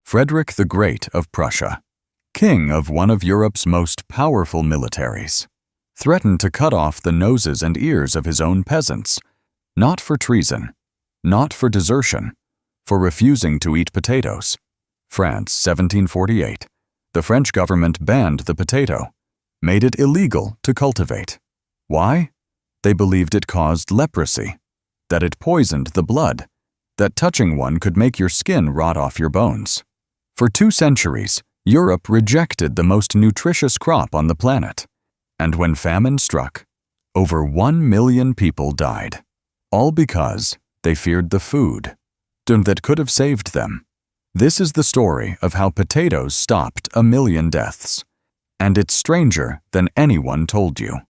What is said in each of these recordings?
Frederick the Great of Prussia, king of one of Europe's most powerful militaries, threatened to cut off the noses and ears of his own peasants, not for treason, not for desertion, for refusing to eat potatoes. France, 1748. The French government banned the potato, made it illegal to cultivate. Why? They believed it caused leprosy, that it poisoned the blood, that touching one could make your skin rot off your bones. For 2 centuries, Europe rejected the most nutritious crop on the planet. And when famine struck, over 1 million people died, all because they feared the food that could have saved them. This is the story of how potatoes stopped 1 million deaths. And it's stranger than anyone told you.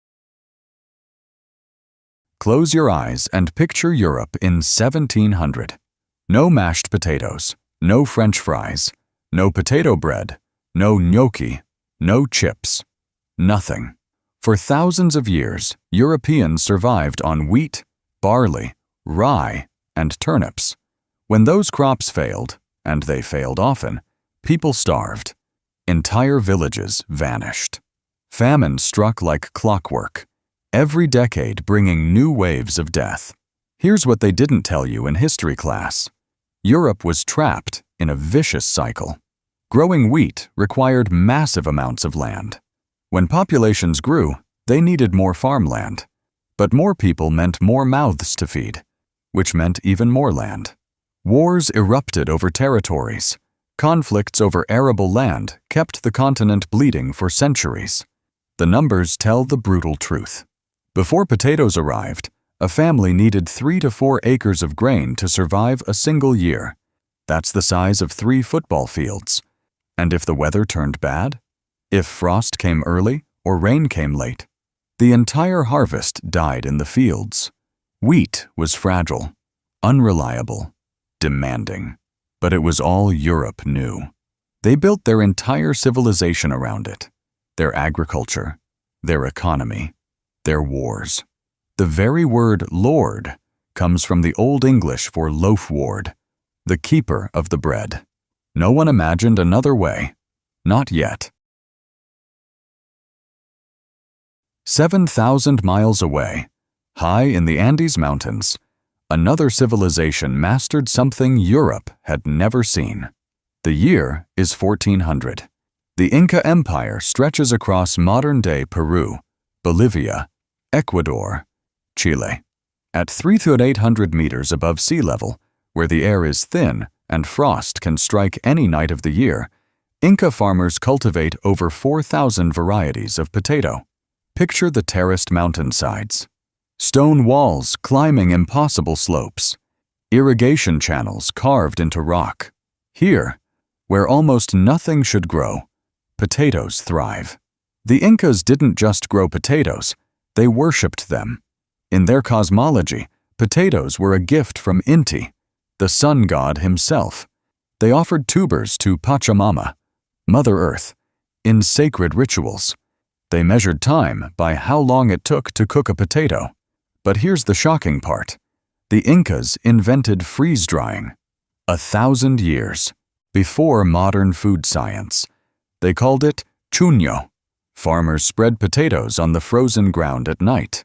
Close your eyes and picture Europe in 1700. No mashed potatoes, no French fries, no potato bread, no gnocchi, no chips, nothing. For thousands of years, Europeans survived on wheat, barley, rye, and turnips. When those crops failed, and they failed often, people starved. Entire villages vanished. Famine struck like clockwork, every decade bringing new waves of death. Here's what they didn't tell you in history class. Europe was trapped in a vicious cycle. Growing wheat required massive amounts of land. When populations grew, they needed more farmland. But more people meant more mouths to feed, which meant even more land. Wars erupted over territories. Conflicts over arable land kept the continent bleeding for centuries. The numbers tell the brutal truth. Before potatoes arrived, a family needed 3 to 4 acres of grain to survive a single year. That's the size of 3 football fields. And if the weather turned bad, if frost came early or rain came late, the entire harvest died in the fields. Wheat was fragile, unreliable, demanding. But it was all Europe knew. They built their entire civilization around it. Their agriculture, their economy, their wars. The very word lord comes from the Old English for loaf-ward, the keeper of the bread. No one imagined another way. Not yet. 7,000 miles away, high in the Andes Mountains, another civilization mastered something Europe had never seen. The year is 1400. The Inca Empire stretches across modern-day Peru, Bolivia, Ecuador, Chile. At 3,800 meters above sea level, where the air is thin and frost can strike any night of the year, Inca farmers cultivate over 4,000 varieties of potato. Picture the terraced mountainsides. Stone walls climbing impossible slopes. Irrigation channels carved into rock. Here, where almost nothing should grow, potatoes thrive. The Incas didn't just grow potatoes, they worshipped them. In their cosmology, potatoes were a gift from Inti, the sun god himself. They offered tubers to Pachamama, Mother Earth, in sacred rituals. They measured time by how long it took to cook a potato. But here's the shocking part. The Incas invented freeze-drying 1,000 years before modern food science. They called it chuño. Farmers spread potatoes on the frozen ground at night.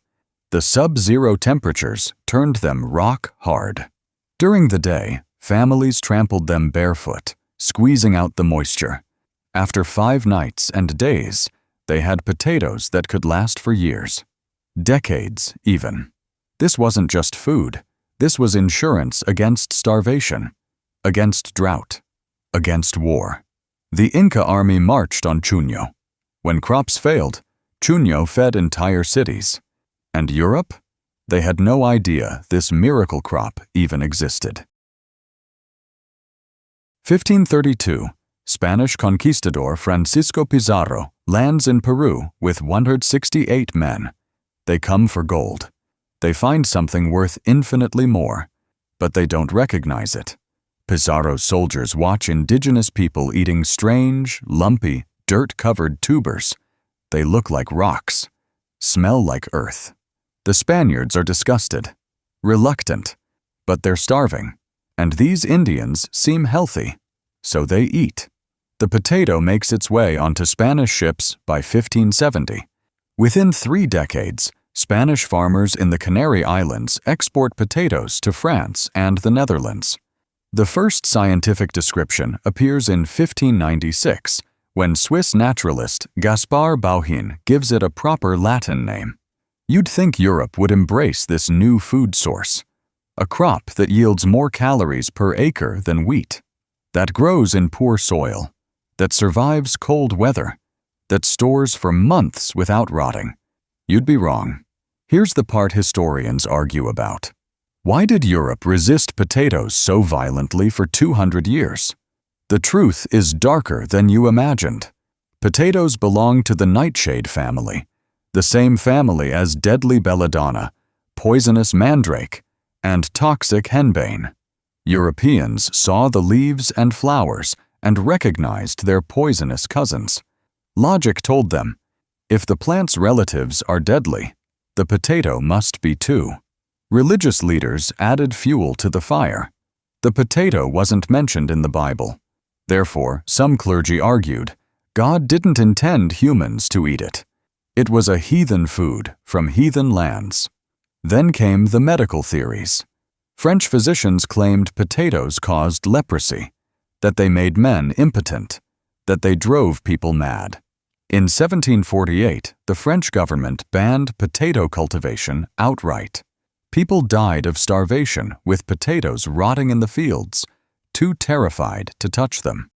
The sub-zero temperatures turned them rock hard. During the day, families trampled them barefoot, squeezing out the moisture. After 5 nights and days, they had potatoes that could last for years. Decades, even. This wasn't just food. This was insurance against starvation, against drought, against war. The Inca army marched on Chuño. When crops failed, Chuño fed entire cities. And Europe? They had no idea this miracle crop even existed. 1532, Spanish conquistador Francisco Pizarro lands in Peru with 168 men. They come for gold. They find something worth infinitely more, but they don't recognize it. Pizarro's soldiers watch indigenous people eating strange, lumpy, dirt-covered tubers. They look like rocks, smell like earth. The Spaniards are disgusted, reluctant, but they're starving, and these Indians seem healthy. so they eat. The potato makes its way onto Spanish ships by 1570. Within 3 decades, Spanish farmers in the Canary Islands export potatoes to France and the Netherlands. The first scientific description appears in 1596, when Swiss naturalist Gaspar Bauhin gives it a proper Latin name. You'd think Europe would embrace this new food source, a crop that yields more calories per acre than wheat, that grows in poor soil, that survives cold weather, that stores for months without rotting. You'd be wrong. Here's the part historians argue about. Why did Europe resist potatoes so violently for 200 years? The truth is darker than you imagined. Potatoes belong to the nightshade family, the same family as deadly belladonna, poisonous mandrake, and toxic henbane. Europeans saw the leaves and flowers and recognized their poisonous cousins. Logic told them, if the plant's relatives are deadly, the potato must be too. Religious leaders added fuel to the fire. The potato wasn't mentioned in the Bible. Therefore, some clergy argued, God didn't intend humans to eat it. It was a heathen food from heathen lands. Then came the medical theories. French physicians claimed potatoes caused leprosy, that they made men impotent, that they drove people mad. In 1748, the French government banned potato cultivation outright. People died of starvation with potatoes rotting in the fields, too terrified to touch them.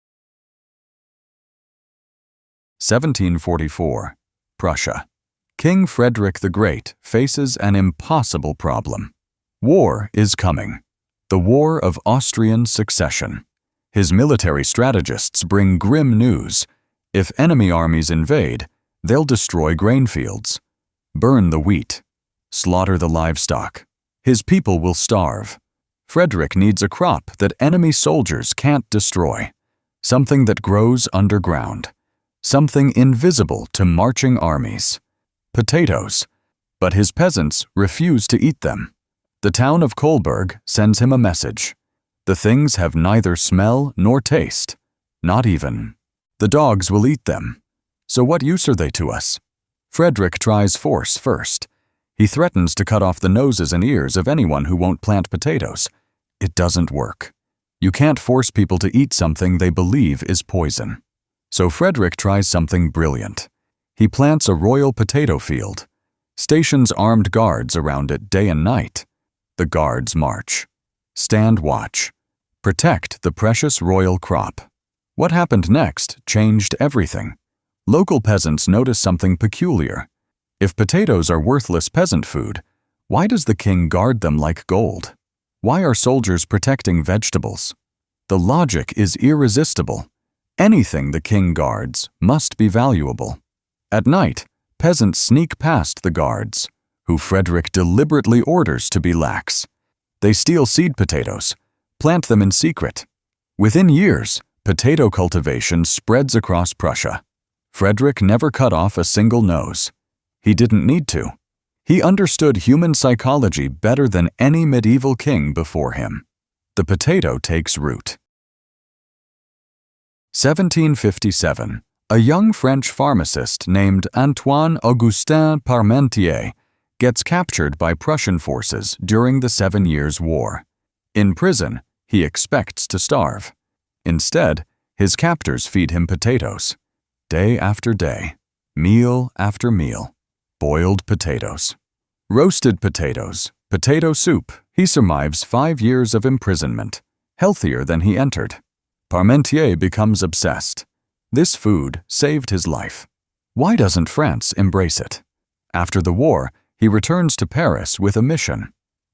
1744. Prussia. King Frederick the Great faces an impossible problem. War is coming. The War of Austrian Succession. His military strategists bring grim news. If enemy armies invade, they'll destroy grain fields, burn the wheat, slaughter the livestock. His people will starve. Frederick needs a crop that enemy soldiers can't destroy, something that grows underground, something invisible to marching armies. Potatoes. But his peasants refuse to eat them. The town of Kolberg sends him a message. The things have neither smell nor taste, not even. The dogs will eat them. So what use are they to us? Frederick tries force first. He threatens to cut off the noses and ears of anyone who won't plant potatoes. It doesn't work. You can't force people to eat something they believe is poison. So Frederick tries something brilliant. He plants a royal potato field, stations armed guards around it day and night. The guards march. Stand watch. Protect the precious royal crop. What happened next changed everything. Local peasants notice something peculiar. If potatoes are worthless peasant food, why does the king guard them like gold? Why are soldiers protecting vegetables? The logic is irresistible. Anything the king guards must be valuable. At night, peasants sneak past the guards, who Frederick deliberately orders to be lax. They steal seed potatoes, plant them in secret. Within years, potato cultivation spreads across Prussia. Frederick never cut off a single nose. He didn't need to. He understood human psychology better than any medieval king before him. The potato takes root. 1757. A young French pharmacist named Antoine Augustin Parmentier gets captured by Prussian forces during the 7 Years' War. In prison, he expects to starve. Instead, his captors feed him potatoes. Day after day, meal after meal. Boiled potatoes. Roasted potatoes, potato soup. He survives 5 years of imprisonment, healthier than he entered. Parmentier becomes obsessed. This food saved his life. Why doesn't France embrace it? After the war, he returns to Paris with a mission.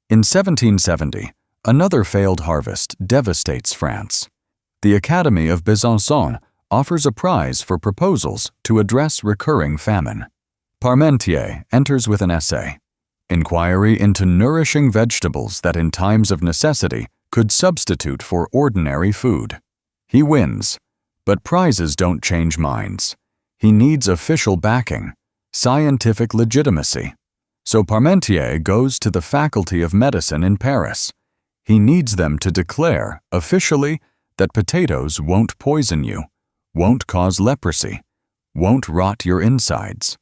In 1770, another failed harvest devastates France. The Academy of Besançon offers a prize for proposals to address recurring famine. Parmentier enters with an essay, Inquiry into Nourishing Vegetables that in times of necessity could substitute for ordinary food. He wins, but prizes don't change minds. He needs official backing, scientific legitimacy. So Parmentier goes to the Faculty of Medicine in Paris. He needs them to declare, officially, that potatoes won't poison you, won't cause leprosy, won't rot your insides.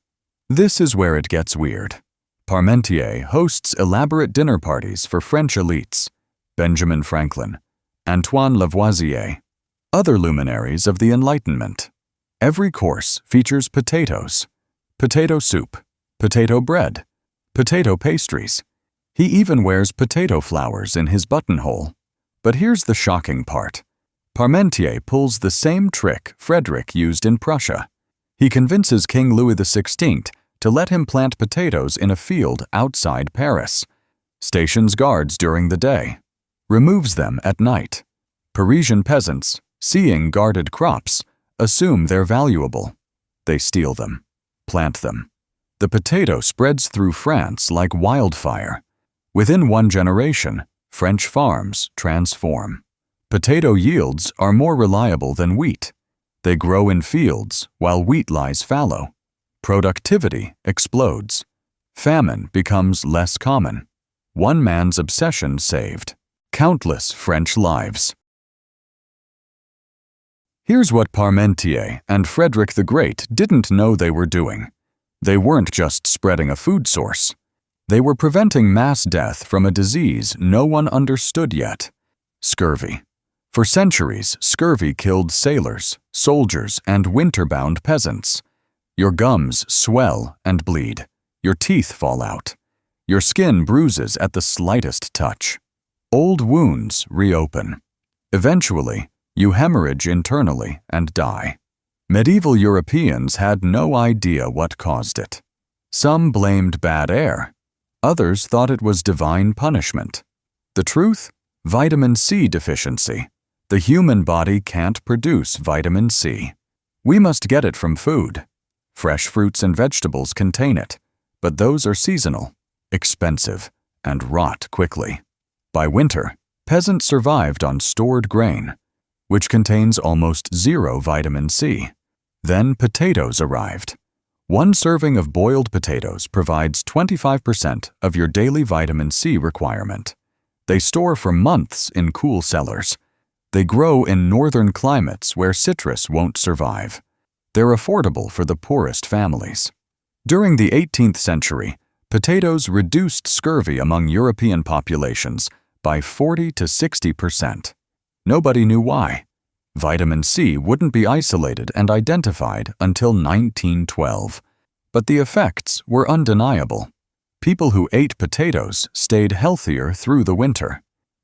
This is where it gets weird. Parmentier hosts elaborate dinner parties for French elites, Benjamin Franklin, Antoine Lavoisier, other luminaries of the Enlightenment. Every course features potatoes, potato soup, potato bread, potato pastries. He even wears potato flowers in his buttonhole. But here's the shocking part. Parmentier pulls the same trick Frederick used in Prussia. He convinces King Louis XVI to let him plant potatoes in a field outside Paris, stations guards during the day, removes them at night. Parisian peasants, seeing guarded crops, assume they're valuable. They steal them, plant them. The potato spreads through France like wildfire. Within one generation, French farms transform. Potato yields are more reliable than wheat. They grow in fields while wheat lies fallow. Productivity explodes. Famine becomes less common. One man's obsession saved countless French lives. Here's what Parmentier and Frederick the Great didn't know they were doing. They weren't just spreading a food source. They were preventing mass death from a disease no one understood yet: scurvy. For centuries, scurvy killed sailors, soldiers, and winter-bound peasants. Your gums swell and bleed. Your teeth fall out. Your skin bruises at the slightest touch. Old wounds reopen. Eventually, you hemorrhage internally and die. Medieval Europeans had no idea what caused it. Some blamed bad air. Others thought it was divine punishment. The truth? Vitamin C deficiency. The human body can't produce vitamin C. We must get it from food. Fresh fruits and vegetables contain it, but those are seasonal, expensive, and rot quickly. By winter, peasants survived on stored grain, which contains almost zero vitamin C. Then potatoes arrived. One serving of boiled potatoes provides 25% of your daily vitamin C requirement. They store for months in cool cellars. They grow in northern climates where citrus won't survive. They're affordable for the poorest families. During the 18th century, potatoes reduced scurvy among European populations by 40 to 60%. Nobody knew why. Vitamin C wouldn't be isolated and identified until 1912. But the effects were undeniable. People who ate potatoes stayed healthier through the winter.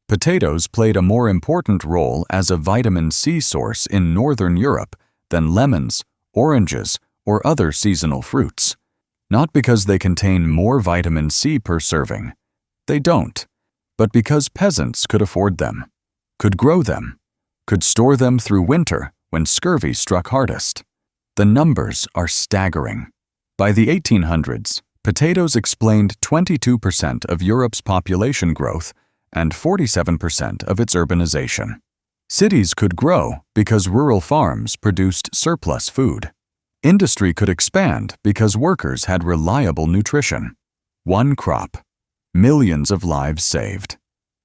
Potatoes played a more important role as a vitamin C source in Northern Europe than lemons, oranges, or other seasonal fruits. Not because they contain more vitamin C per serving. They don't. But because peasants could afford them, could grow them, could store them through winter when scurvy struck hardest. The numbers are staggering. By the 1800s, potatoes explained 22% of Europe's population growth and 47% of its urbanization. Cities could grow because rural farms produced surplus food. Industry could expand because workers had reliable nutrition. One crop, millions of lives saved.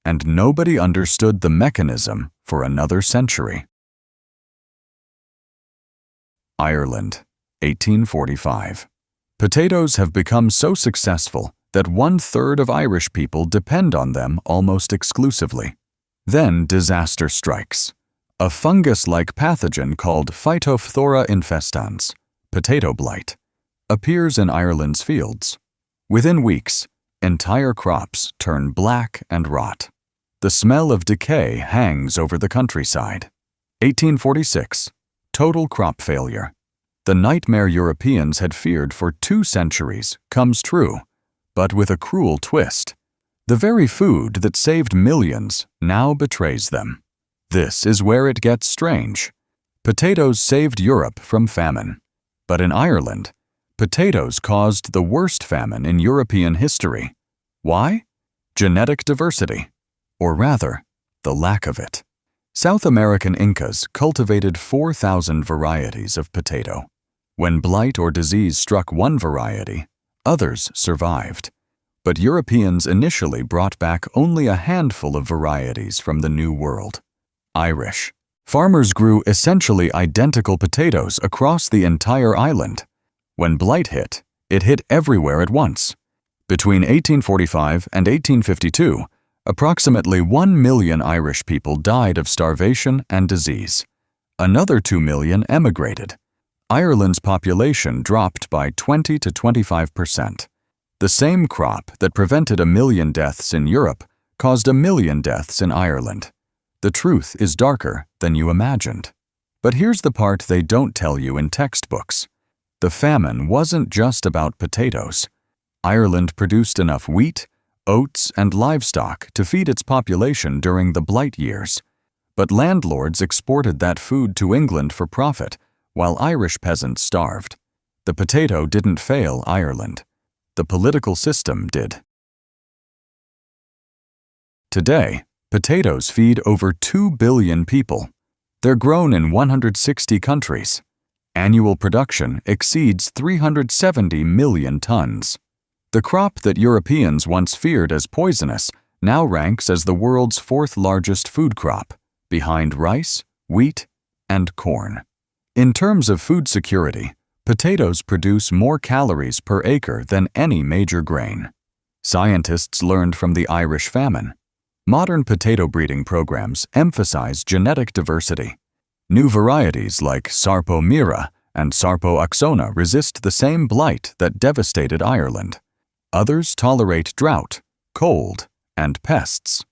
And nobody understood the mechanism for another century. Ireland, 1845. Potatoes have become so successful that 1/3 of Irish people depend on them almost exclusively. Then disaster strikes. A fungus-like pathogen called Phytophthora infestans, potato blight, appears in Ireland's fields. Within weeks, entire crops turn black and rot. The smell of decay hangs over the countryside. 1846. Total crop failure. The nightmare Europeans had feared for 2 centuries comes true, but with a cruel twist. The very food that saved millions now betrays them. This is where it gets strange. Potatoes saved Europe from famine. But in Ireland, potatoes caused the worst famine in European history. Why? Genetic diversity. Or rather, the lack of it. South American Incas cultivated 4,000 varieties of potato. When blight or disease struck one variety, others survived. But Europeans initially brought back only a handful of varieties from the New World. Irish, Farmers grew essentially identical potatoes across the entire island. When blight hit, it hit everywhere at once. Between 1845 and 1852, approximately 1 million Irish people died of starvation and disease. Another 2 million emigrated. Ireland's population dropped by 20 to 25%. The same crop that prevented 1 million deaths in Europe caused 1 million deaths in Ireland. The truth is darker than you imagined. But here's the part they don't tell you in textbooks. The famine wasn't just about potatoes. Ireland produced enough wheat, oats, and livestock to feed its population during the blight years. But landlords exported that food to England for profit, while Irish peasants starved. The potato didn't fail Ireland. The political system did. Today, potatoes feed over 2 billion people. They're grown in 160 countries. Annual production exceeds 370 million tons. The crop that Europeans once feared as poisonous now ranks as the world's 4th largest food crop, behind rice, wheat, and corn. In terms of food security, potatoes produce more calories per acre than any major grain. Scientists learned from the Irish Famine. Modern potato breeding programs emphasize genetic diversity. New varieties like Sarpo Mira and Sarpo Oxona resist the same blight that devastated Ireland. Others tolerate drought, cold, and pests.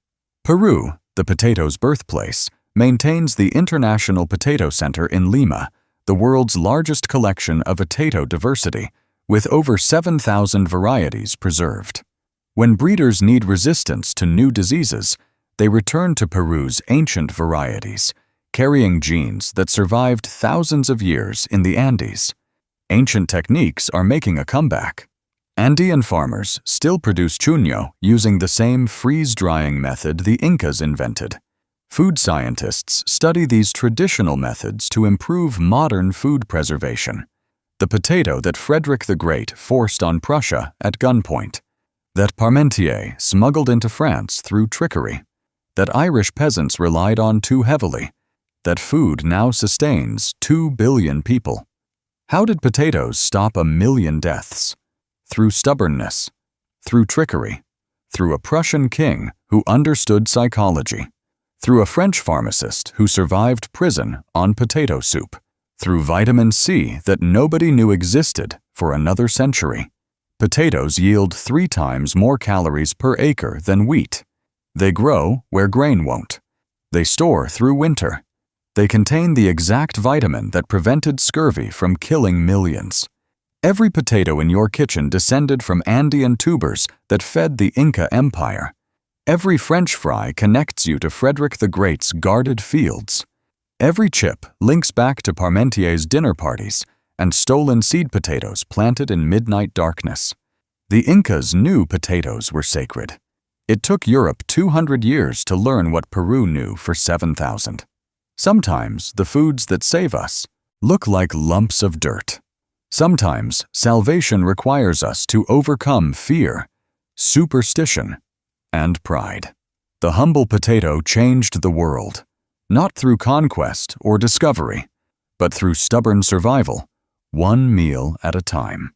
Peru, the potato's birthplace, maintains the International Potato Center in Lima, the world's largest collection of potato diversity, with over 7,000 varieties preserved. When breeders need resistance to new diseases, they return to Peru's ancient varieties, carrying genes that survived thousands of years in the Andes. Ancient techniques are making a comeback. Andean farmers still produce chuño using the same freeze-drying method the Incas invented. Food scientists study these traditional methods to improve modern food preservation. The potato that Frederick the Great forced on Prussia at gunpoint. That Parmentier smuggled into France through trickery. That Irish peasants relied on too heavily. That food now sustains 2 billion people. How did potatoes stop 1 million deaths? Through stubbornness, through trickery, through a Prussian king who understood psychology, through a French pharmacist who survived prison on potato soup, through vitamin C that nobody knew existed for another century. Potatoes yield 3 times more calories per acre than wheat. They grow where grain won't. They store through winter. They contain the exact vitamin that prevented scurvy from killing millions. Every potato in your kitchen descended from Andean tubers that fed the Inca Empire. Every French fry connects you to Frederick the Great's guarded fields. Every chip links back to Parmentier's dinner parties and stolen seed potatoes planted in midnight darkness. The Incas knew potatoes were sacred. It took Europe 200 years to learn what Peru knew for 7,000. Sometimes the foods that save us look like lumps of dirt. Sometimes salvation requires us to overcome fear, superstition, and pride. The humble potato changed the world, not through conquest or discovery, but through stubborn survival, one meal at a time.